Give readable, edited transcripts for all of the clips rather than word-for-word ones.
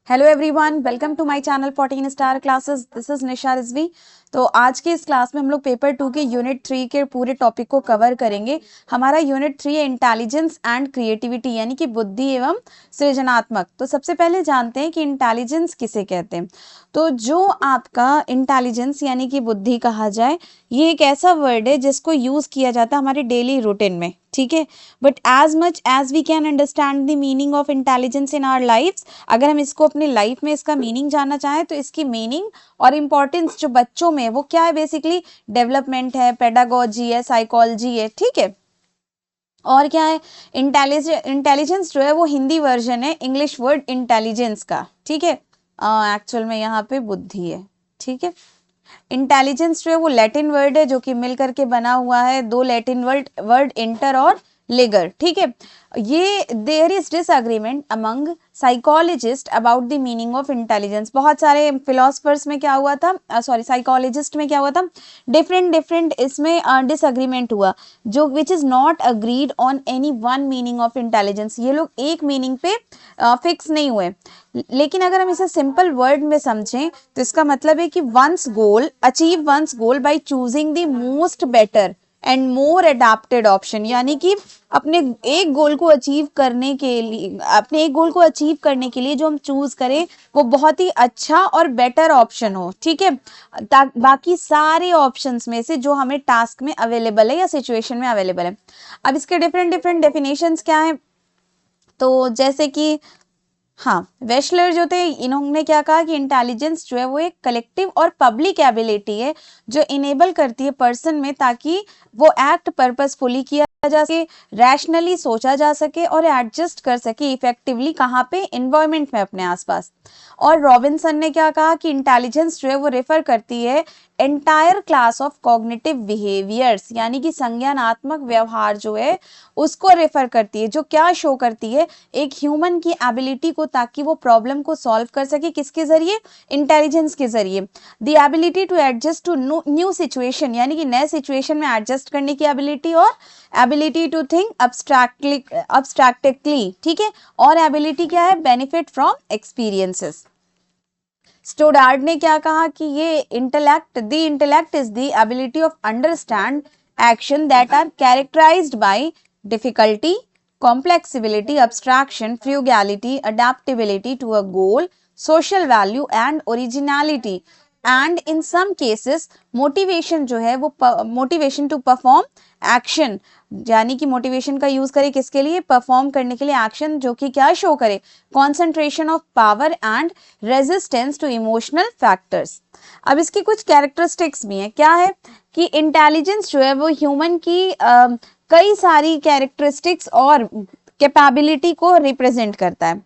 Hello everyone, welcome to my channel 14 star classes. This is Nisha Rizvi. तो आज के इस क्लास में हम लोग पेपर 2 के यूनिट 3 के पूरे टॉपिक को कवर करेंगे। हमारा यूनिट 3 है इंटेलिजेंस एंड क्रिएटिविटी, यानी कि बुद्धि एवं सृजनात्मक। तो सबसे पहले जानते हैं कि इंटेलिजेंस किसे कहते हैं। तो जो आपका इंटेलिजेंस यानी कि बुद्धि कहा जाए, ये एक ऐसा वर्ड है जिसको यूज किया जाता है हमारे डेली रूटीन में, ठीक है। But as much as we can understand the meaning of intelligence in our life, अगर हम इसको अपनी लाइफ में इसका मीनिंग जानना चाहें तो इसकी मीनिंग और इम्पोर्टेंस जो बच्चों में वो क्या है, बेसिकली डेवलपमेंट है, पेडागोजी है, साइकोलॉजी है, ठीक है। और क्या है, इंटेलिजेंस जो है वो हिंदी वर्जन है इंग्लिश वर्ड इंटेलिजेंस का, ठीक है। एक्चुअल में यहाँ पे बुद्धि है, ठीक है। इंटेलिजेंस जो है वो लैटिन वर्ड है जो कि मिल करके बना हुआ है दो लैटिन वर्ड इंटर और लेगर, ठीक है। ये there is disagreement among psychologist about the meaning of intelligence. बहुत सारे फिलोसफर्स में क्या हुआ था, सॉरी साइकोलॉजिस्ट में क्या हुआ था, डिफरेंट इसमें डिसएग्रीमेंट हुआ, जो which is not agreed on any one meaning of intelligence. ये लोग एक मीनिंग पे फिक्स नहीं हुए। लेकिन अगर हम इसे सिंपल वर्ड में समझें तो इसका मतलब है कि once goal achieve once goal by choosing the most better and more adapted option, यानी कि अपने एक गोल को अचीव करने के लिए जो हम चूज करें वो बहुत ही अच्छा और बेटर ऑप्शन हो, ठीक है, बाकी सारे ऑप्शंस में से जो हमें टास्क में अवेलेबल है या सिचुएशन में अवेलेबल है। अब इसके डिफरेंट डेफिनेशंस क्या है, तो जैसे कि हाँ, वेशलर जो थे इन्होंने क्या कहा कि इंटेलिजेंस जो है वो एक कलेक्टिव और पब्लिक एबिलिटी है जो इनेबल करती है पर्सन में, ताकि वो एक्ट पर्पसफुली किया जा सके, रैशनली सोचा जा सके और एडजस्ट कर सके इफेक्टिवली, कहाँ पे, इन्वायरमेंट में, अपने आसपास। और रॉबिन्सन ने क्या कहा कि इंटेलिजेंस जो है वो रेफर करती है entire class of cognitive behaviours, यानी कि संज्ञानात्मक व्यवहार जो है उसको रेफर करती है, जो क्या शो करती है, एक ह्यूमन की एबिलिटी को, ताकि वो प्रॉब्लम को सॉल्व कर सके, किसके जरिए, इंटेलिजेंस के जरिए। The ability to adjust to new situation, यानी कि नए सिचुएशन में एडजस्ट करने की एबिलिटी, और एबिलिटी टू थिंक अब्स्ट्रैक्टली, ठीक है। और एबिलिटी क्या है, बेनिफिट फ्रॉम एक्सपीरियंसेस। स्टोडार्ड ने क्या कहा कि ये intellect is the ability of understand action that are characterized by difficulty, complexibility, abstraction, frugality, adaptability to a goal, social value and originality, and in some cases motivation जो है वो motivation to perform action, यानी कि motivation का use करे किसके लिए, perform करने के लिए एक्शन जो कि क्या शो करे, concentration of power and resistance to emotional factors. अब इसकी कुछ कैरेक्टरिस्टिक्स भी हैं, क्या है कि इंटेलिजेंस जो है वो ह्यूमन की कई सारी कैरेक्टरिस्टिक्स और कैपेबिलिटी को रिप्रेजेंट करता है।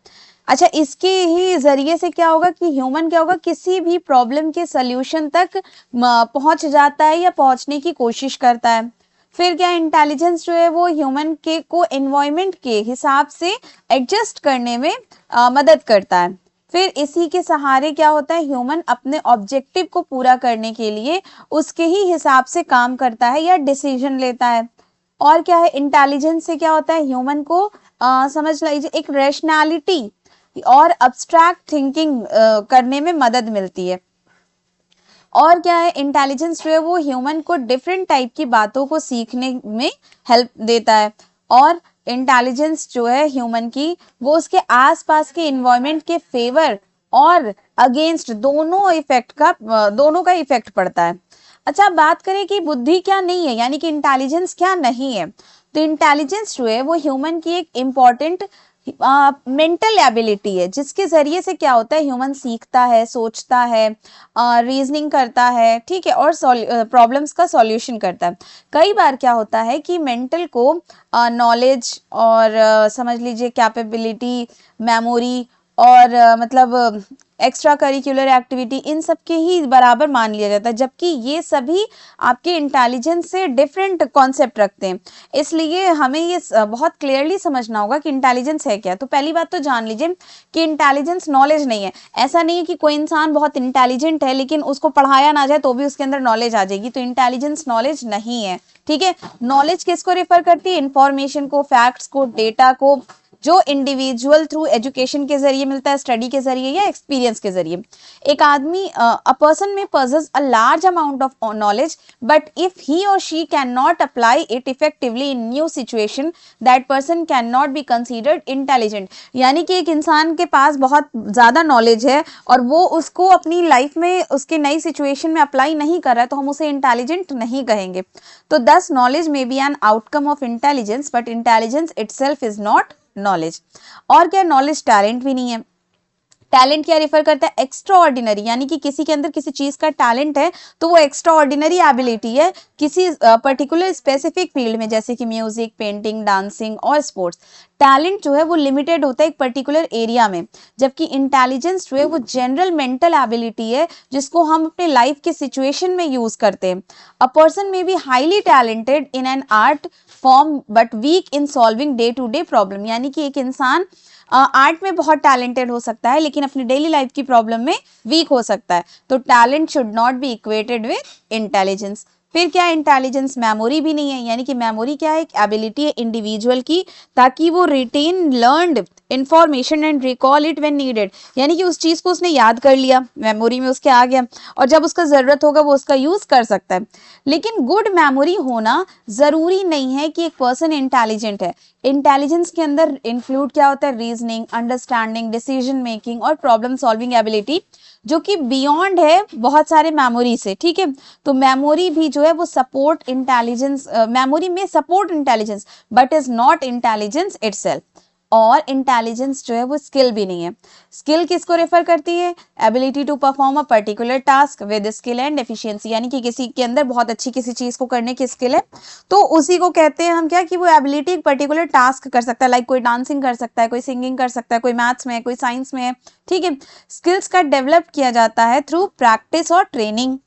अच्छा, इसके ही जरिए से क्या होगा कि ह्यूमन क्या होगा, किसी भी प्रॉब्लम के सल्यूशन तक पहुंच जाता है या पहुंचने की कोशिश करता है। फिर क्या, इंटेलिजेंस जो है वो ह्यूमन के को एनवायरनमेंट के हिसाब से एडजस्ट करने में मदद करता है। फिर इसी के सहारे क्या होता है, ह्यूमन अपने ऑब्जेक्टिव को पूरा करने के लिए उसके ही हिसाब से काम करता है या डिसीजन लेता है। और क्या है, इंटेलिजेंस से क्या होता है, ह्यूमन को समझ लीजिए एक रैशनैलिटी और अब्स्ट्रैक्ट थिंकिंग करने में मदद मिलती है। और क्या है, इंटेलिजेंस जो है वो ह्यूमन को डिफरेंट टाइप की बातों को सीखने में हेल्प देता है। और इंटेलिजेंस जो है ह्यूमन की, वो उसके आसपास के इन्वायरमेंट के फेवर और अगेंस्ट दोनों का इफेक्ट पड़ता है। अच्छा, बात करें कि बुद्धि क्या नहीं है, यानी कि इंटेलिजेंस क्या नहीं है, तो इंटेलिजेंस जो है वो ह्यूमन की एक इम्पॉर्टेंट मेंटल एबिलिटी है, जिसके जरिए से क्या होता है, ह्यूमन सीखता है, सोचता है, रीजनिंग करता है, ठीक है, और प्रॉब्लम्स का सॉल्यूशन करता है। कई बार क्या होता है कि मेंटल को नॉलेज और समझ लीजिए कैपेबिलिटी, मेमोरी और मतलब एक्स्ट्रा करिकुलर एक्टिविटी, इन सब के ही बराबर मान लिया जाता है, जबकि ये सभी आपके इंटेलिजेंस से डिफरेंट कॉन्सेप्ट रखते हैं। इसलिए हमें ये बहुत क्लियरली समझना होगा कि इंटेलिजेंस है क्या। तो पहली बात तो जान लीजिए कि इंटेलिजेंस नॉलेज नहीं है। ऐसा नहीं है कि कोई इंसान बहुत इंटेलिजेंट है लेकिन उसको पढ़ाया ना जाए तो भी उसके अंदर नॉलेज आ जाएगी, तो इंटेलिजेंस नॉलेज नहीं है, ठीक है। नॉलेज किसको रेफर करती है, इंफॉर्मेशन को, फैक्ट्स को, डेटा को, जो इंडिविजुअल थ्रू एजुकेशन के जरिए मिलता है, स्टडी के जरिए या एक्सपीरियंस के जरिए। एक आदमी अ पर्सन में possess a large amount of knowledge but if he or she cannot apply it effectively in new situation that person cannot be considered intelligent। यानी कि एक इंसान के पास बहुत ज़्यादा नॉलेज है और वो उसको अपनी लाइफ में उसके नई सिचुएशन में अप्लाई नहीं कर रहा है तो हम उसे इंटेलिजेंट नहीं कहेंगे। तो दस knowledge may be an outcome of intelligence but intelligence itself is not knowledge. और क्या नॉलेज टैलेंट भी नहीं है। टैलेंट क्या रेफर करता है, एक्स्ट्रा ऑर्डिनरी, यानी कि किसी के अंदर किसी चीज का टैलेंट है तो वो एक्स्ट्रा ऑर्डिनरी एबिलिटी है किसी पर्टिकुलर स्पेसिफिक फील्ड में, जैसे कि म्यूजिक, पेंटिंग, डांसिंग और स्पोर्ट्स। टैलेंट जो है वो लिमिटेड होता है एक पर्टिकुलर एरिया में, जबकि इंटेलिजेंस जो है वो जनरल मेंटल एबिलिटी है जिसको हम अपने लाइफ के सिचुएशन में यूज करते हैं। A person may be highly talented in an art form but weak in solving day to day problem. यानी कि एक इंसान आर्ट में बहुत टैलेंटेड हो सकता है लेकिन अपनी डेली लाइफ की प्रॉब्लम में वीक हो सकता है। तो talent should not be equated with intelligence. फिर क्या है, इंटेलिजेंस मेमोरी भी नहीं है, यानी कि मेमोरी क्या है, एक एबिलिटी है इंडिविजुअल की ताकि वो retain learned information and recall it when needed. यानी कि उस चीज को उसने याद कर लिया, मेमोरी में उसके आ गया और जब उसका जरूरत होगा वो उसका यूज कर सकता है। लेकिन गुड मेमोरी होना जरूरी नहीं है कि एक पर्सन इंटेलिजेंट है। इंटेलिजेंस के अंदर इंक्लूड क्या होता है, रीजनिंग, अंडरस्टैंडिंग, डिसीजन मेकिंग और प्रॉब्लम सॉल्विंग एबिलिटी, जो कि बियॉन्ड है बहुत सारे मेमोरी से। ठीक है, तो मेमोरी भी जो है वो सपोर्ट इंटेलिजेंस, मेमोरी में support intelligence but is not intelligence itself. और इंटेलिजेंस जो है वो स्किल भी नहीं है। स्किल किसको रेफर करती है, ability to perform a particular task with skill and efficiency, यानी कि किसी के अंदर बहुत अच्छी किसी चीज को करने की स्किल है तो उसी को कहते हैं हम क्या, कि वो एबिलिटी एक पर्टिकुलर टास्क कर सकता है। लाइक कोई डांसिंग कर सकता है, कोई सिंगिंग कर सकता है, कोई मैथ्स में है, कोई साइंस में है। ठीक है, स्किल्स का डेवलप किया जाता है थ्रू प्रैक्टिस और ट्रेनिंग।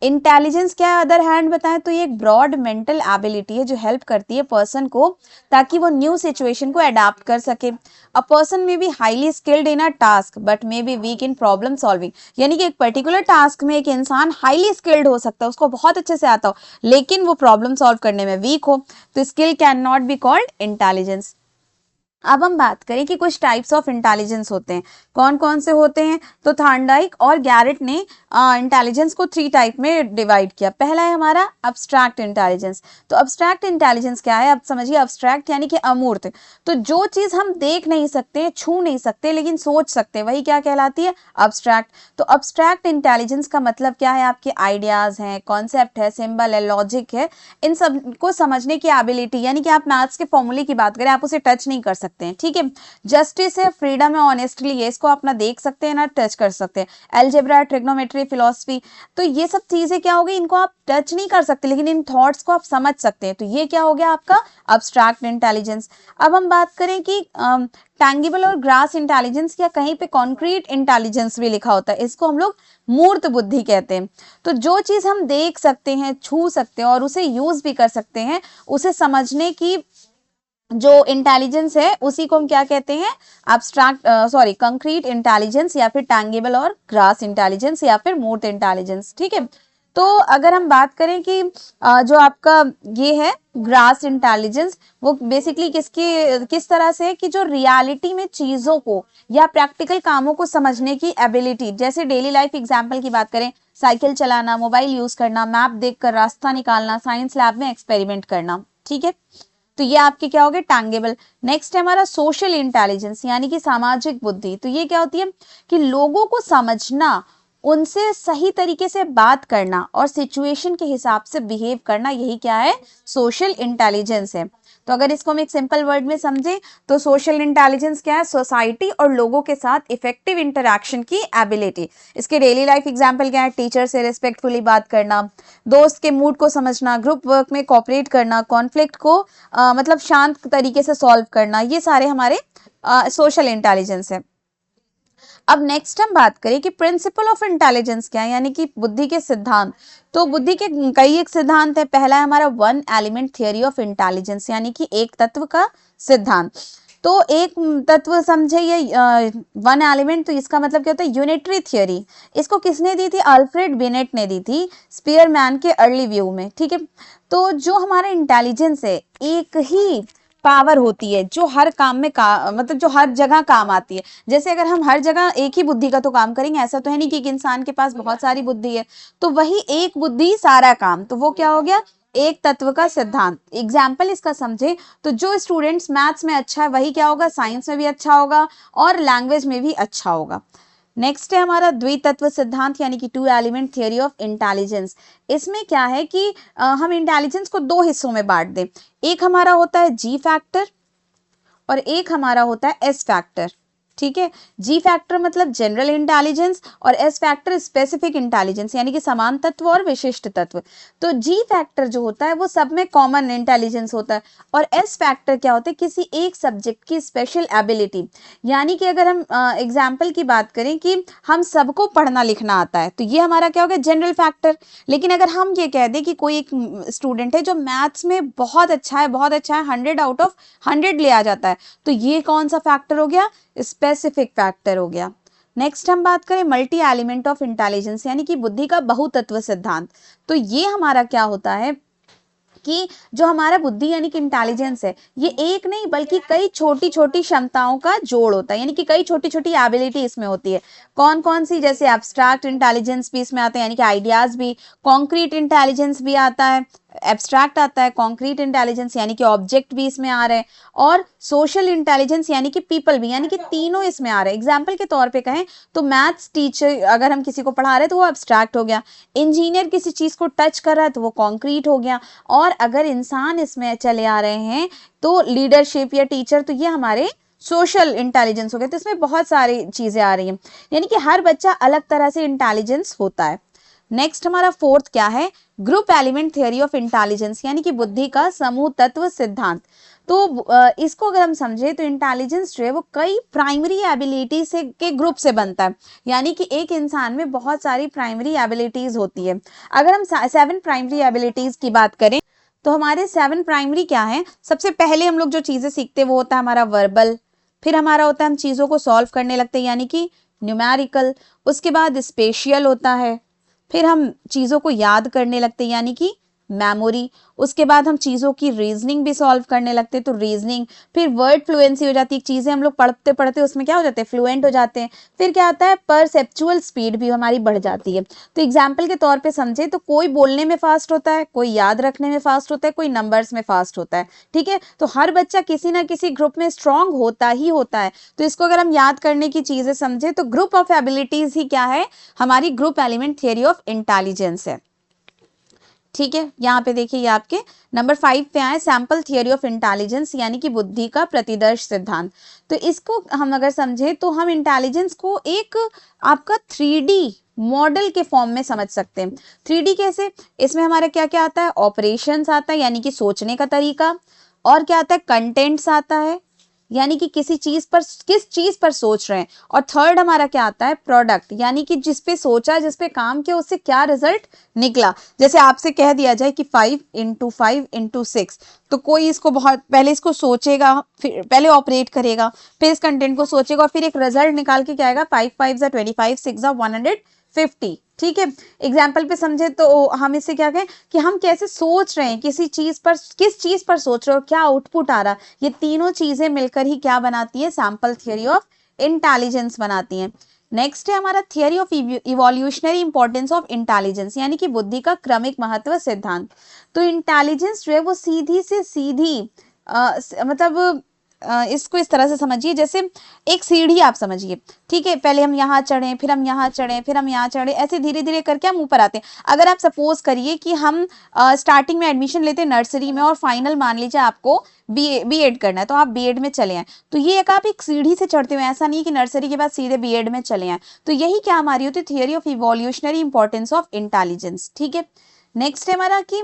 इंटेलिजेंस क्या है अदर हैंड बताएं तो ये एक ब्रॉड मेंटल एबिलिटी है जो हेल्प करती है पर्सन को ताकि वो न्यू सिचुएशन को अडाप्ट कर सके। अ पर्सन में be highly skilled in a task but may be weak in problem solving, यानी कि एक पर्टिकुलर टास्क में एक इंसान हाईली स्किल्ड हो सकता है, उसको बहुत अच्छे से आता हो लेकिन वो प्रॉब्लम सॉल्व करने में वीक हो, तो skill can not be called intelligence. अब हम बात करें कि कुछ टाइप्स ऑफ इंटेलिजेंस होते हैं, कौन कौन से होते हैं। तो थॉर्नडाइक और गैरेट ने इंटेलिजेंस को 3 टाइप में डिवाइड किया। पहला है हमारा अब्स्ट्रैक्ट इंटेलिजेंस। तो अब्स्ट्रैक्ट इंटेलिजेंस क्या है, अब समझिए। अब्स्ट्रैक्ट यानी कि अमूर्त, तो जो चीज हम देख नहीं सकते, छू नहीं सकते लेकिन सोच सकते, वही क्या कहलाती है, अब्स्ट्रैक्ट। तो अब्स्ट्रैक्ट इंटेलिजेंस का मतलब क्या है, आपके आइडियाज हैं, कॉन्सेप्ट है, सिंबल है, लॉजिक है, इन सब को समझने की एबिलिटी, यानी कि आप मैथ्स के फॉर्मूले की बात करें आप उसे टच नहीं कर सकते हैं। ठीक है, जस्टिस है, फ्रीडम है, ऑनेस्टली ये इसको आप ना देख सकते हैं ना टच कर सकते हैं। एल्जेब्रा, ट्रिग्नोमेट्री, फिलॉसफी, तो ये सब चीजें क्या हो गई, इनको आप टच नहीं कर सकते लेकिन इन थॉट्स को आप समझ सकते हैं, तो ये क्या हो गया आपका अब्स्ट्रैक्ट इंटेलिजेंस। अब हम बात करें कि टैंगिबल और ग्रास इंटेलिजेंस या कहीं पे कॉन्क्रीट इंटेलिजेंस भी लिखा होता है, इसको हम लोग मूर्त बुद्धि कहते हैं। तो जो चीज हम देख सकते हैं, छू सकते हैं और उसे यूज भी कर सकते हैं, उसे समझने की जो इंटेलिजेंस है उसी को हम क्या कहते हैं, एब्स्ट्रैक्ट कंक्रीट इंटेलिजेंस या फिर टैंगिबल और ग्रास इंटेलिजेंस या फिर मूर्त इंटेलिजेंस। ठीक है, तो अगर हम बात करें कि जो आपका ये है ग्रास इंटेलिजेंस, वो बेसिकली किस तरह से है कि जो रियलिटी में चीजों को या प्रैक्टिकल कामों को समझने की एबिलिटी, जैसे डेली लाइफ एग्जाम्पल की बात करें, साइकिल चलाना, मोबाइल यूज करना, मैप देखकर रास्ता निकालना, साइंस लैब में एक्सपेरिमेंट करना। ठीक है, तो ये आपके क्या हो गए, टैंगिबल। नेक्स्ट है हमारा सोशल इंटेलिजेंस यानी कि सामाजिक बुद्धि। तो ये क्या होती है कि लोगों को समझना, उनसे सही तरीके से बात करना और सिचुएशन के हिसाब से बिहेव करना, यही क्या है, सोशल इंटेलिजेंस है। तो अगर इसको हम एक सिंपल वर्ड में समझें तो सोशल इंटेलिजेंस क्या है, सोसाइटी और लोगों के साथ इफेक्टिव इंटरैक्शन की एबिलिटी। इसके डेली लाइफ एग्जांपल क्या है, टीचर से रिस्पेक्टफुली बात करना, दोस्त के मूड को समझना, ग्रुप वर्क में कोऑपरेट करना, कॉन्फ्लिक्ट को मतलब शांत तरीके से सॉल्व करना, ये सारे हमारे सोशल इंटेलिजेंस है। अब नेक्स्ट हम बात करें कि प्रिंसिपल ऑफ इंटेलिजेंस क्या है, यानी कि बुद्धि के सिद्धांत। तो बुद्धि के कई एक सिद्धांत है। पहला है हमारा one element theory of intelligence, यानी कि एक तत्व का सिद्धांत। तो एक तत्व समझे ये वन एलिमेंट, तो इसका मतलब क्या होता है, यूनिटरी थियरी। इसको किसने दी थी, अल्फ्रेड बिनेट ने दी थी स्पीयरमैन के अर्ली व्यू में। ठीक है, तो जो हमारा इंटेलिजेंस है एक ही पावर होती है जो हर काम में मतलब जो हर जगह काम आती है। जैसे अगर हम हर जगह एक ही बुद्धि का तो काम करेंगे, ऐसा तो है नहीं कि एक इंसान के पास बहुत सारी बुद्धि है, तो वही एक बुद्धि सारा काम, तो वो क्या हो गया, एक तत्व का सिद्धांत। एग्जाम्पल इसका समझे तो जो स्टूडेंट्स मैथ्स में अच्छा है वही क्या होगा, साइंस में भी अच्छा होगा और लैंग्वेज में भी अच्छा होगा। नेक्स्ट है हमारा द्वितत्व सिद्धांत यानी कि two element theory of intelligence. इसमें क्या है कि हम इंटेलिजेंस को दो हिस्सों में बांट दें, एक हमारा होता है जी फैक्टर और एक हमारा होता है एस फैक्टर। ठीक है, जी फैक्टर मतलब जनरल इंटेलिजेंस और एस फैक्टर स्पेसिफिक इंटेलिजेंस यानी कि समान तत्व और विशिष्ट तत्व। तो जी फैक्टर जो होता है वो सब में कॉमन इंटेलिजेंस होता है और एस फैक्टर क्या होता है, किसी एक सब्जेक्ट की स्पेशल एबिलिटी। यानी कि अगर हम एग्जाम्पल की बात करें कि हम सबको पढ़ना लिखना आता है तो ये हमारा क्या होगा, जनरल फैक्टर। लेकिन अगर हम ये कह दें कि कोई एक स्टूडेंट है जो मैथ्स में बहुत अच्छा है, बहुत अच्छा है, 100 आउट ऑफ 100 ले आ जाता है, तो ये कौन सा फैक्टर हो गया, स्पेसिफिक फैक्टर हो गया। नेक्स्ट हम बात करें मल्टी एलिमेंट ऑफ इंटेलिजेंस यानी कि बुद्धि का बहुतत्व सिद्धांत। तो ये हमारा क्या होता है कि जो हमारा बुद्धि यानी कि इंटेलिजेंस है, ये एक नहीं बल्कि कई छोटी छोटी क्षमताओं का जोड़ होता है, यानी कि कई छोटी छोटी एबिलिटी इसमें होती है। कौन कौन सी, जैसे एब्स्ट्रैक्ट इंटेलिजेंस भी इसमें आते हैं यानी कि आइडियाज भी, कॉन्क्रीट इंटेलिजेंस भी आता है, एब्स्ट्रैक्ट आता है, कॉन्क्रीट इंटेलिजेंस यानी कि ऑब्जेक्ट भी इसमें आ रहे हैं, और सोशल इंटेलिजेंस यानी कि पीपल भी, यानी कि तीनों इसमें आ रहे हैं। एग्जाम्पल के तौर पे कहें तो मैथ्स टीचर अगर हम किसी को पढ़ा रहे हैं तो वो एब्स्ट्रैक्ट हो गया, इंजीनियर किसी चीज को टच कर रहा है तो वो कॉन्क्रीट हो गया, और अगर इंसान इसमें चले आ रहे हैं तो लीडरशिप या टीचर, तो ये हमारे सोशल इंटेलिजेंस हो गए। तो इसमें बहुत सारी चीजें आ रही हैं, यानी कि हर बच्चा अलग तरह से इंटेलिजेंस होता है। नेक्स्ट हमारा फोर्थ क्या है, group element theory of intelligence यानी कि बुद्धि का समूह तत्व सिद्धांत। तो इसको अगर हम समझे तो इंटेलिजेंस जो है वो कई प्राइमरी एबिलिटी से के ग्रुप से बनता है, यानी कि एक इंसान में बहुत सारी प्राइमरी एबिलिटीज होती है। अगर हम 7 प्राइमरी एबिलिटीज की बात करें तो हमारे 7 प्राइमरी क्या है, सबसे पहले हम लोग जो चीजें सीखते हैं वो होता है हमारा वर्बल, फिर हमारा होता है हम चीजों को सॉल्व करने लगते हैं यानी कि न्यूमेरिकल, उसके बाद स्पेशियल होता है, फिर हम चीज़ों को याद करने लगते हैं यानी कि मेमोरी, उसके बाद हम चीज़ों की रीजनिंग भी सॉल्व करने लगते हैं तो रीजनिंग, फिर वर्ड फ्लुएंसी हो जाती है, चीज़ें हम लोग पढ़ते पढ़ते उसमें क्या हो जाते हैं, फ्लुएंट हो जाते हैं। फिर क्या आता है, परसेप्चुअल स्पीड भी हमारी बढ़ जाती है। तो एग्जाम्पल के तौर पे समझे तो कोई बोलने में फास्ट होता है, कोई याद रखने में फास्ट होता है, कोई नंबर्स में फास्ट होता है। ठीक है, तो हर बच्चा किसी ना किसी ग्रुप में स्ट्रांग होता ही होता है। तो इसको अगर हम याद करने की चीज़ें समझे तो ग्रुप ऑफ एबिलिटीज ही क्या है, हमारी group element theory of intelligence है। ठीक है, यहाँ पे देखिए ये आपके नंबर 5 पे आए, सैंपल थियरी ऑफ इंटेलिजेंस यानी कि बुद्धि का प्रतिदर्श सिद्धांत। तो इसको हम अगर समझे तो हम इंटेलिजेंस को एक आपका 3D मॉडल के फॉर्म में समझ सकते हैं। 3D कैसे, इसमें हमारा क्या क्या आता है, ऑपरेशंस आता है यानी कि सोचने का तरीका, और क्या आता है, कंटेंट्स आता है यानी कि किसी चीज पर, किस चीज पर सोच रहे हैं, और थर्ड हमारा क्या आता है, प्रोडक्ट यानी कि जिस पे सोचा, जिस पे काम किया, उससे क्या रिजल्ट निकला। जैसे आपसे कह दिया जाए कि 5 × 5 × 6, तो कोई इसको बहुत पहले इसको सोचेगा, फिर पहले ऑपरेट करेगा, फिर इस कंटेंट को सोचेगा और फिर एक रिजल्ट निकाल के क्या आएगा, 5 × 5 = 25, 6 × 150। ठीक है, एग्जाम्पल पे समझे तो हम इससे क्या कहें कि हम कैसे सोच रहे हैं किसी चीज पर, किस चीज पर सोच रहे हो, क्या आउटपुट आ रहा, ये तीनों चीजें मिलकर ही क्या बनाती है, सैंपल थियरी ऑफ इंटेलिजेंस बनाती हैं। नेक्स्ट है हमारा theory of evolutionary importance of intelligence यानी कि बुद्धि का क्रमिक महत्व सिद्धांत। तो इंटेलिजेंस जो है वो सीधी से सीधी मतलब इसको इस तरह से समझिए, जैसे एक सीढ़ी आप समझिए। ठीक है, पहले हम यहाँ चढ़े, फिर हम यहाँ चढ़े, फिर हम यहाँ चढ़े, ऐसे धीरे धीरे करके हम ऊपर आते हैं। अगर आप सपोज करिए कि हम स्टार्टिंग में एडमिशन लेते हैं नर्सरी में और फाइनल मान लीजिए आपको बीएड करना है, तो आप बीएड में चले हैं, तो ये एक आप एक सीढ़ी से चढ़ते हुए, ऐसा नहीं कि नर्सरी के बाद सीधे बीएड में चले हैं। तो यही क्या हमारी होती है, theory of evolutionary importance of intelligence. ठीक है, नेक्स्ट है हमारा कि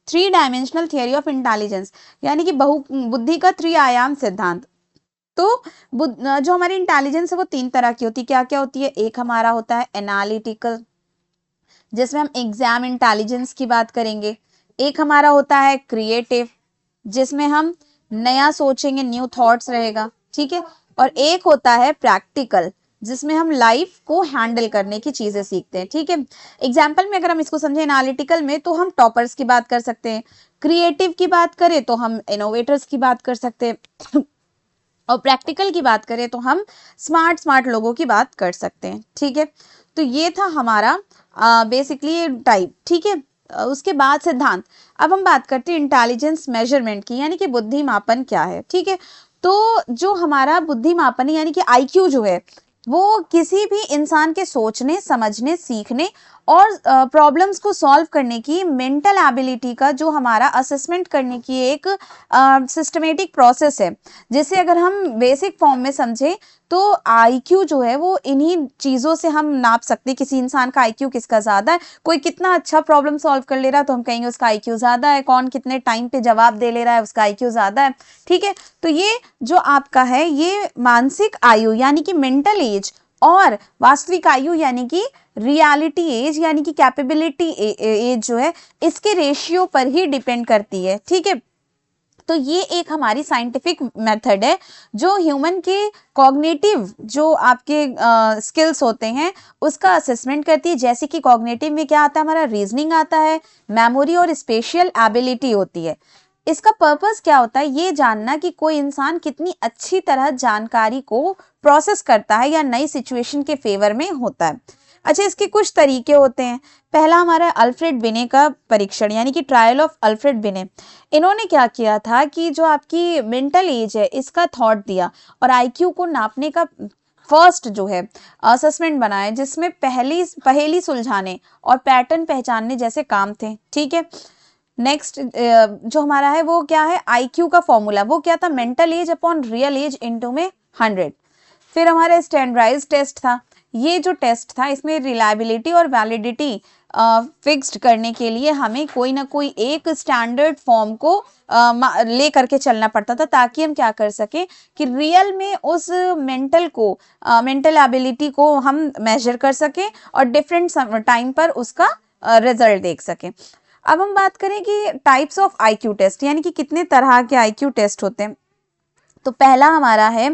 3 डायमेंशनल थियरी ऑफ इंटेलिजेंस यानी कि बुद्धि का 3 आयाम सिद्धांत। तो जो हमारी इंटेलिजेंस है वो 3 तरह की होती है, क्या क्या होती है, एक हमारा होता है एनालिटिकल, जिसमें हम एग्जाम इंटेलिजेंस की बात करेंगे, एक हमारा होता है क्रिएटिव, जिसमें हम नया सोचेंगे, न्यू थॉट्स रहेगा। ठीक है, और एक होता है प्रैक्टिकल, जिसमें हम लाइफ को हैंडल करने की चीजें सीखते हैं। ठीक है, एग्जाम्पल में अगर हम इसको समझे एनालिटिकल में, तो हम टॉपर्स की बात कर सकते हैं, क्रिएटिव की बात करें तो हम इनोवेटर्स की बात कर सकते हैं और प्रैक्टिकल की बात करें तो हम स्मार्ट लोगों की बात कर सकते हैं। ठीक है, तो ये था हमारा बेसिकली टाइप। ठीक है, उसके बाद सिद्धांत। अब हम बात करते हैं इंटेलिजेंस मेजरमेंट की, यानी कि बुद्धि मापन क्या है। ठीक है, तो जो हमारा बुद्धि मापन है यानी कि आईक्यू जो है, वो किसी भी इंसान के सोचने, समझने, सीखने और प्रॉब्लम्स को सॉल्व करने की मेंटल एबिलिटी का जो हमारा असेसमेंट करने की एक सिस्टमेटिक प्रोसेस है, जिसे अगर हम बेसिक फॉर्म में समझें तो आईक्यू जो है वो इन्हीं चीज़ों से हम नाप सकते हैं किसी इंसान का आईक्यू किसका ज़्यादा है। कोई कितना अच्छा प्रॉब्लम सॉल्व कर ले रहा है तो हम कहेंगे उसका आईक्यू ज़्यादा है, कौन कितने टाइम पे जवाब दे ले रहा है उसका आईक्यू ज़्यादा है। ठीक है, तो ये जो आपका है ये मानसिक आयु यानी कि मेंटल एज और वास्तविक आयु यानी कि रियलिटी एज यानी कि कैपेबिलिटी एज जो है, इसके रेशियो पर ही डिपेंड करती है। ठीक है, तो ये एक हमारी साइंटिफिक मेथड है जो ह्यूमन के कॉग्निटिव जो आपके स्किल्स होते हैं उसका असेसमेंट करती है। जैसे कि कॉग्निटिव में क्या आता है, हमारा रीजनिंग आता है, मेमोरी और स्पेशियल एबिलिटी होती है। इसका पर्पस क्या होता है, ये जानना कि कोई इंसान कितनी अच्छी तरह जानकारी को प्रोसेस करता है या नई सिचुएशन के फेवर में होता है। अच्छा, इसके कुछ तरीके होते हैं। पहला हमारा अल्फ्रेड बिने का परीक्षण यानी कि ट्रायल ऑफ अल्फ्रेड बिने। इन्होंने क्या किया था कि जो आपकी मेंटल एज है इसका थॉट दिया और आईक्यू को नापने का फर्स्ट जो है असेसमेंट बनाए, जिसमें पहेली सुलझाने और पैटर्न पहचानने जैसे काम थे। ठीक है, नेक्स्ट जो हमारा है वो क्या है, आईक्यू का फॉर्मूला वो क्या था, mental age upon real age into में 100। फिर हमारा स्टैंडर्डाइज टेस्ट था। ये जो टेस्ट था इसमें रिलायबिलिटी और वैलिडिटी फिक्स्ड करने के लिए हमें कोई ना कोई एक स्टैंडर्ड फॉर्म को ले करके चलना पड़ता था, ताकि हम क्या कर सके कि रियल में उस मेंटल एबिलिटी को हम मेजर कर सके और डिफरेंट टाइम पर उसका रिजल्ट देख सके। अब हम बात करें कि टाइप्स ऑफ आईक्यू टेस्ट यानी कि कितने तरह के आईक्यू टेस्ट होते हैं। तो पहला हमारा है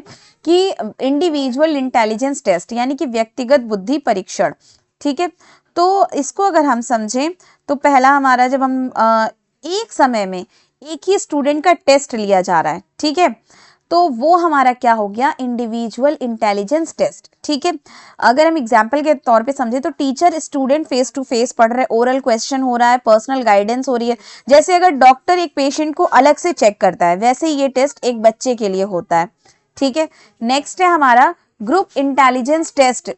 कि इंडिविजुअल इंटेलिजेंस टेस्ट यानी कि व्यक्तिगत बुद्धि परीक्षण। ठीक है, तो इसको अगर हम समझें तो पहला हमारा जब हम एक समय में एक ही स्टूडेंट का टेस्ट लिया जा रहा है, ठीक है, तो वो हमारा क्या हो गया, इंडिविजुअल इंटेलिजेंस टेस्ट। ठीक है, अगर हम एग्जाम्पल के तौर पे समझे तो teacher student face to face पढ़ रहे, ओरल क्वेश्चन हो रहा है, पर्सनल गाइडेंस हो रही है। जैसे अगर डॉक्टर एक पेशेंट को अलग से चेक करता है, वैसे ही ये टेस्ट एक बच्चे के लिए होता है। ठीक है, नेक्स्ट है हमारा ग्रुप इंटेलिजेंस टेस्ट।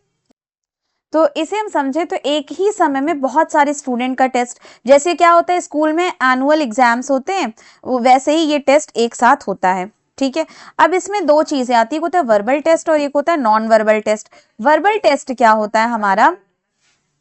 तो इसे हम समझे तो एक ही समय में बहुत सारे स्टूडेंट का टेस्ट, जैसे क्या होता है स्कूल में एनुअल एग्जाम्स होते हैं, वैसे ही ये टेस्ट एक साथ होता है। ठीक है, अब इसमें दो चीजें आती है, एक होता है वर्बल टेस्ट और एक होता है non verbal test. Verbal test क्या होता है हमारा,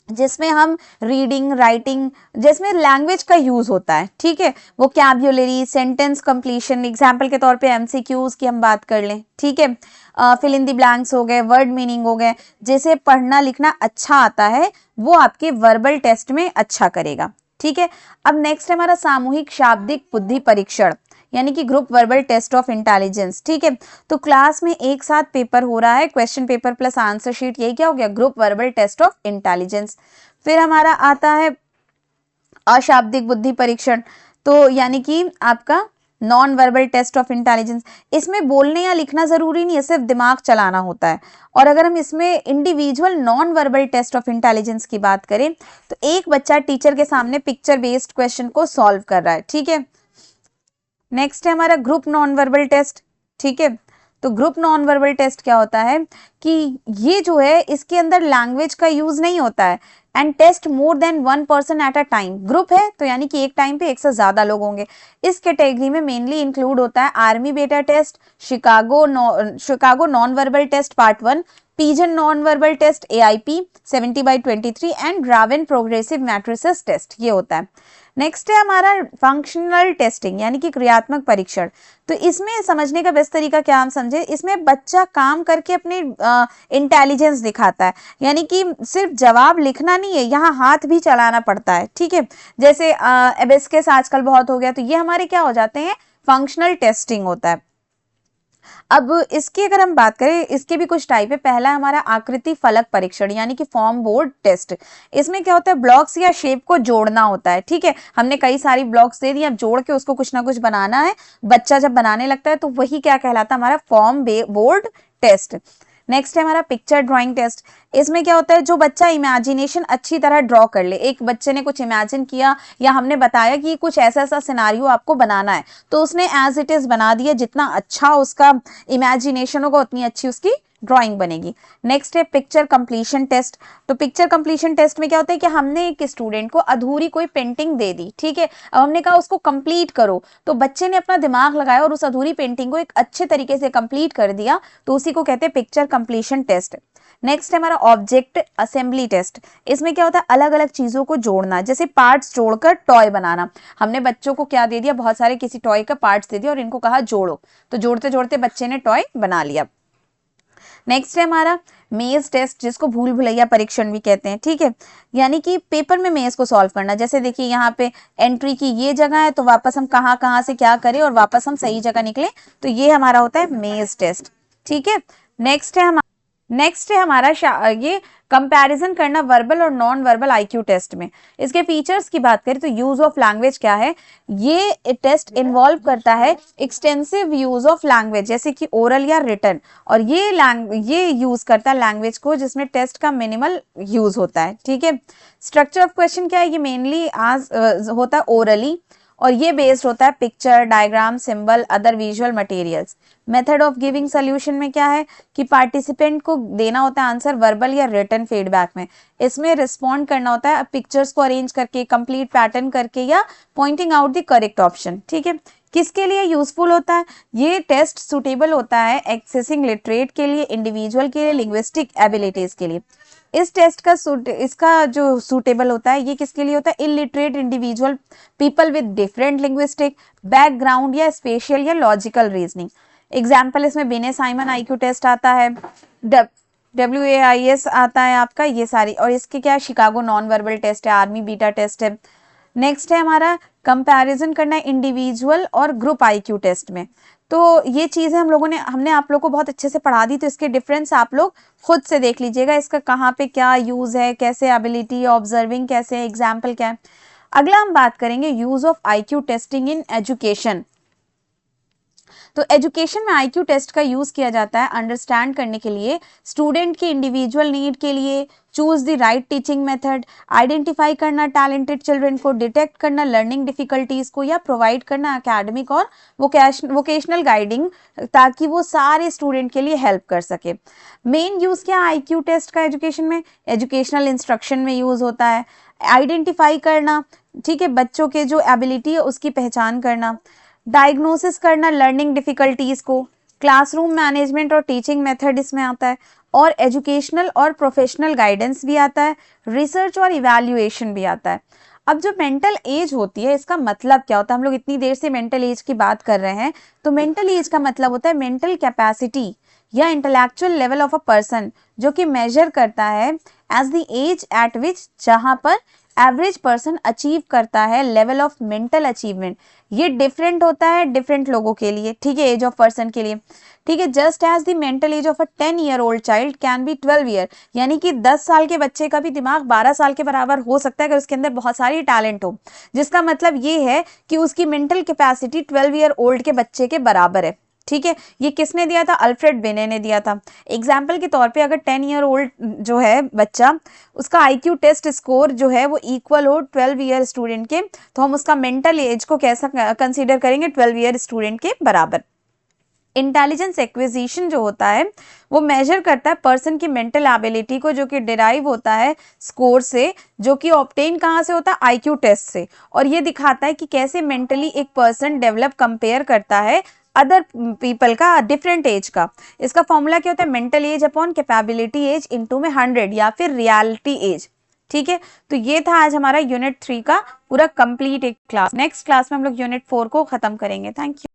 जिसमें हम रीडिंग, राइटिंग, जिसमें लैंग्वेज का यूज होता है। ठीक है, वोकैब्युलरी, सेंटेंस कंप्लीशन, एग्जाम्पल के तौर पे एमसीक्यूज की हम बात कर लें। ठीक है, फिल इन द ब्लैंक्स हो गए, वर्ड मीनिंग हो गए, जैसे पढ़ना लिखना अच्छा आता है वो आपके वर्बल टेस्ट में अच्छा करेगा। ठीक है, अब नेक्स्ट है हमारा सामूहिक शाब्दिक बुद्धि परीक्षण यानी कि group verbal test of intelligence. ठीक है, तो क्लास में एक साथ पेपर हो रहा है, question paper plus answer sheet, यही क्या हो गया, group verbal test of intelligence. फिर हमारा आता है अशाब्दिक बुद्धि परीक्षण, तो यानी कि आपका non verbal test of intelligence. इसमें बोलने या लिखना जरूरी नहीं है, सिर्फ दिमाग चलाना होता है। और अगर हम इसमें individual non verbal test of intelligence की बात करें तो एक बच्चा टीचर के सामने पिक्चर बेस्ड क्वेश्चन को सॉल्व कर रहा है। ठीक है, नेक्स्ट है हमारा ग्रुप नॉन वर्बल टेस्ट। ठीक है, तो ग्रुप नॉन वर्बल टेस्ट क्या होता है कि ये जो है इसके अंदर लैंग्वेज का यूज नहीं होता है, and test more than 1 person at a time. Group है तो यानी कि एक टाइम पे एक से ज्यादा लोग होंगे। इस कैटेगरी में मेनली इंक्लूड होता है army beta test, Chicago non verbal test part 1, Pidgeon non verbal test AIP 70/23 and Raven progressive matrices test, ये होता है। नेक्स्ट है हमारा फंक्शनल टेस्टिंग यानी कि क्रियात्मक परीक्षण। तो इसमें समझने का बेस्ट तरीका क्या हम समझे, इसमें बच्चा काम करके अपने इंटेलिजेंस दिखाता है, यानी कि सिर्फ जवाब लिखना नहीं है, यहाँ हाथ भी चलाना पड़ता है। ठीक है, जैसे एबेस्केस आजकल बहुत हो गया, तो ये हमारे क्या हो जाते हैं, फंक्शनल टेस्टिंग होता है। अब इसकी अगर हम बात करें, इसके भी कुछ टाइप है। पहला हमारा आकृति फलक परीक्षण यानी कि फॉर्म बोर्ड टेस्ट। इसमें क्या होता है, ब्लॉक्स या शेप को जोड़ना होता है। ठीक है, हमने कई सारी ब्लॉक्स दे दी, अब जोड़ के उसको कुछ ना कुछ बनाना है। बच्चा जब बनाने लगता है तो वही क्या कहलाता है, हमारा फॉर्म बोर्ड टेस्ट। नेक्स्ट है हमारा पिक्चर ड्राइंग टेस्ट। इसमें क्या होता है, जो बच्चा इमेजिनेशन अच्छी तरह ड्रॉ कर ले, एक बच्चे ने कुछ इमेजिन किया या हमने बताया कि कुछ ऐसा ऐसा सिनारियो आपको बनाना है, तो उसने एज इट इज बना दिया। जितना अच्छा उसका इमेजिनेशन होगा उतनी अच्छी उसकी ड्राइंग बनेगी। नेक्स्ट है पिक्चर कंप्लीशन टेस्ट। तो पिक्चर कंप्लीशन टेस्ट में क्या होता है कि हमने एक स्टूडेंट को अधूरी कोई पेंटिंग दे दी, ठीक है, अब हमने कहा उसको कंप्लीट करो, तो बच्चे ने अपना दिमाग लगाया और उस अधूरी पेंटिंग को एक अच्छे तरीके से कंप्लीट कर दिया, तो उसी को कहते हैं पिक्चर कंप्लीशन टेस्ट। नेक्स्ट है हमारा ऑब्जेक्ट असेंबली टेस्ट। इसमें क्या होता है, अलग अलग चीजों को जोड़ना, जैसे पार्ट्स जोड़कर टॉय बनाना। हमने बच्चों को क्या दे दिया, बहुत सारे किसी टॉय का पार्ट्स दे दिया और इनको कहा जोड़ो, तो जोड़ते जोड़ते बच्चे ने टॉय बना लिया। नेक्स्ट है हमारा मेज टेस्ट, जिसको भूल भुलैया परीक्षण भी कहते हैं। ठीक है, यानी कि पेपर में मेज को सॉल्व करना। जैसे देखिए यहाँ पे एंट्री की ये जगह है, तो वापस हम कहाँ कहाँ से क्या करें और वापस हम सही जगह निकले, तो ये हमारा होता है मेज टेस्ट। ठीक है, नेक्स्ट है हमारा ये कंपैरिजन करना वर्बल और नॉन वर्बल आईक्यू टेस्ट में। इसके फीचर्स की बात करें तो यूज ऑफ लैंग्वेज क्या है, ये टेस्ट इन्वॉल्व करता है एक्सटेंसिव यूज ऑफ लैंग्वेज, जैसे कि ओरल या रिटन, और ये यूज करता है लैंग्वेज को जिसमें टेस्ट का मिनिमल यूज होता है। ठीक है, स्ट्रक्चर ऑफ क्वेश्चन क्या है, ये मेनली आज होता है ओरली, और ये बेस्ड होता है picture, diagram, symbol, other visual materials. Method of giving solution में क्या है कि पार्टिसिपेंट को देना होता है आंसर वर्बल या रिटन फीडबैक में। इसमें रिस्पॉन्ड करना होता है पिक्चर्स को अरेंज करके, कंप्लीट पैटर्न करके, या pointing out the correct option. ठीक है, किसके लिए यूजफुल होता है, ये टेस्ट सुटेबल होता है एक्सेसिंग लिटरेट के लिए, इंडिविजुअल के लिए, लिंग्विस्टिक एबिलिटीज के लिए। इस टेस्ट का इसका जो सूटेबल होता है, ये किसके लिए होता है, illiterate individual, people with different linguistic background या स्पेशल या लॉजिकल रीजनिंग। एग्जाम्पल इसमें बिने साइमन आईक्यू टेस्ट आता है, WAIS आता है आपका, ये सारी, और इसके क्या शिकागो नॉन वर्बल टेस्ट है, आर्मी बीटा टेस्ट है। नेक्स्ट है हमारा कंपैरिजन करना है इंडिविजुअल और ग्रुप आईक्यू टेस्ट में। तो ये चीजें हमने आप लोग को बहुत अच्छे से पढ़ा दी, तो इसके डिफरेंस आप लोग खुद से देख लीजिएगा, इसका कहाँ पे क्या यूज है, कैसे एबिलिटी ऑब्जर्विंग कैसे, एग्जाम्पल क्या है। अगला हम बात करेंगे use of IQ testing in education. तो एजुकेशन में आईक्यू टेस्ट का यूज किया जाता है अंडरस्टैंड करने के लिए, स्टूडेंट की इंडिविजुअल नीड के लिए, choose the right teaching method, identify करना टैलेंटेड चिल्ड्रन को, डिटेक्ट करना लर्निंग डिफिकल्टीज को, या प्रोवाइड करना एकेडमिक और वोकेशनल गाइडिंग, ताकि वो सारे स्टूडेंट के लिए हेल्प कर सके। मेन यूज क्या आईक्यू टेस्ट का एजुकेशन में, एजुकेशनल इंस्ट्रक्शन में यूज होता है, आइडेंटिफाई करना, ठीक है, बच्चों के जो एबिलिटी है उसकी पहचान करना, डायग्नोसिस करना लर्निंग डिफिकल्टीज को, क्लासरूम मैनेजमेंट और टीचिंग मेथड इसमें आता है, और एजुकेशनल और प्रोफेशनल गाइडेंस भी आता है, रिसर्च और इवैल्यूएशन भी आता है। अब जो मेंटल एज होती है, इसका मतलब क्या होता है, हम लोग इतनी देर से मेंटल एज की बात कर रहे हैं, तो मेंटल एज का मतलब होता है मेंटल कैपेसिटी या intellectual level of a person, जो कि मेजर करता है age the age at which, जहां पर एवरेज पर्सन अचीव करता है लेवल ऑफ मेंटल अचीवमेंट। ये डिफरेंट होता है डिफरेंट लोगों के लिए, ठीक है, एज ऑफ पर्सन के लिए। ठीक है, just as the mental age of a 10-year-old child can be 12 year, यानी कि 10 साल के बच्चे का भी दिमाग 12 साल के बराबर हो सकता है अगर उसके अंदर बहुत सारी टैलेंट हो, जिसका मतलब ये है कि उसकी मेंटल कैपेसिटी 12-year-old के बच्चे के बराबर है। ठीक है, ये किसने दिया था, अल्फ्रेड बिने ने दिया था। एग्जाम्पल के तौर पे अगर 10-year-old जो है बच्चा, उसका आईक्यू टेस्ट स्कोर जो है वो इक्वल हो 12-year स्टूडेंट के, तो हम उसका मेंटल एज को कैसा कंसीडर करेंगे, 12-year स्टूडेंट के बराबर। इंटेलिजेंस एक्विजिशन जो होता है वो मेजर करता है पर्सन की मेंटल एबिलिटी को, जो कि डिराइव होता है स्कोर से, जो कि ऑब्टेन कहाँ से होता है, आईक्यू टेस्ट से, और ये दिखाता है कि कैसे मेंटली एक पर्सन डेवलप कंपेयर करता है अदर पीपल का डिफरेंट एज का। इसका फॉर्मूला क्या होता है, mental age upon capability age into में 100 या फिर रियलिटी एज। ठीक है, तो ये था आज हमारा यूनिट 3 का पूरा कंप्लीट एक क्लास। नेक्स्ट क्लास में हम लोग यूनिट 4 को खत्म करेंगे। Thank you.